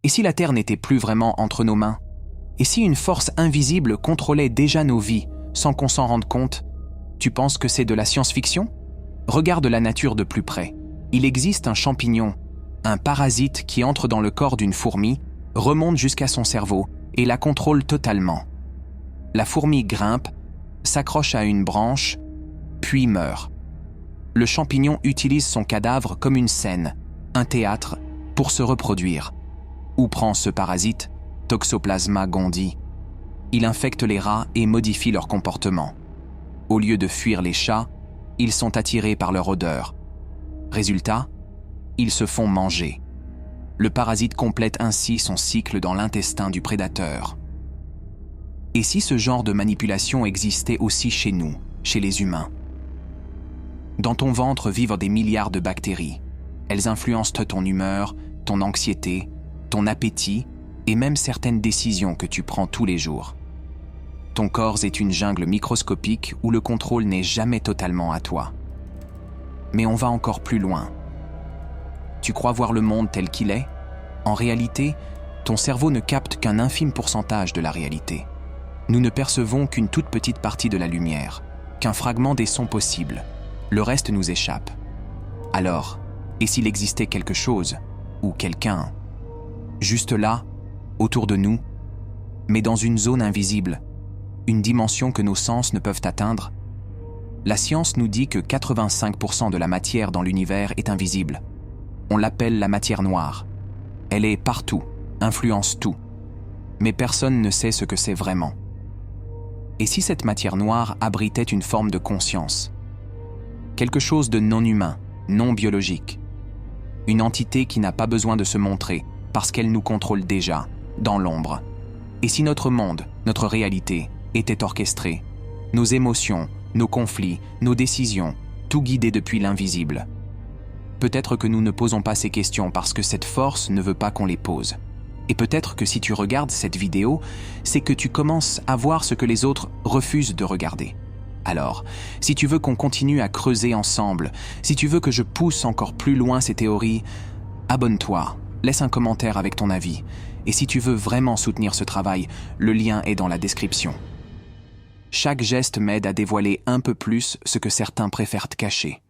Et si la Terre n'était plus vraiment entre nos mains? Et si une force invisible contrôlait déjà nos vies, sans qu'on s'en rende compte? Tu penses que c'est de la science-fiction? Regarde la nature de plus près. Il existe un champignon, un parasite qui entre dans le corps d'une fourmi, remonte jusqu'à son cerveau et la contrôle totalement. La fourmi grimpe, s'accroche à une branche, puis meurt. Le champignon utilise son cadavre comme une scène, un théâtre, pour se reproduire. Où prend ce parasite, Toxoplasma gondii? Il infecte les rats et modifie leur comportement. Au lieu de fuir les chats, ils sont attirés par leur odeur. Résultat, ils se font manger. Le parasite complète ainsi son cycle dans l'intestin du prédateur. Et si ce genre de manipulation existait aussi chez nous, chez les humains? Dans ton ventre vivent des milliards de bactéries. Elles influencent ton humeur, ton anxiété, ton appétit et même certaines décisions que tu prends tous les jours. Ton corps est une jungle microscopique où le contrôle n'est jamais totalement à toi. Mais on va encore plus loin. Tu crois voir le monde tel qu'il est? En réalité, ton cerveau ne capte qu'un infime pourcentage de la réalité. Nous ne percevons qu'une toute petite partie de la lumière, qu'un fragment des sons possibles. Le reste nous échappe. Alors, et s'il existait quelque chose, ou quelqu'un, juste là, autour de nous, mais dans une zone invisible, une dimension que nos sens ne peuvent atteindre? La science nous dit que 85% de la matière dans l'univers est invisible. On l'appelle la matière noire. Elle est partout, influence tout. Mais personne ne sait ce que c'est vraiment. Et si cette matière noire abritait une forme de conscience? Quelque chose de non humain, non biologique. Une entité qui n'a pas besoin de se montrer parce qu'elle nous contrôle déjà, dans l'ombre. Et si notre monde, notre réalité, était orchestré, nos émotions, nos conflits, nos décisions, tout guidé depuis l'invisible? Peut-être que nous ne posons pas ces questions parce que cette force ne veut pas qu'on les pose. Et peut-être que si tu regardes cette vidéo, c'est que tu commences à voir ce que les autres refusent de regarder. Alors, si tu veux qu'on continue à creuser ensemble, si tu veux que je pousse encore plus loin ces théories, abonne-toi, laisse un commentaire avec ton avis. Et si tu veux vraiment soutenir ce travail, le lien est dans la description. Chaque geste m'aide à dévoiler un peu plus ce que certains préfèrent cacher.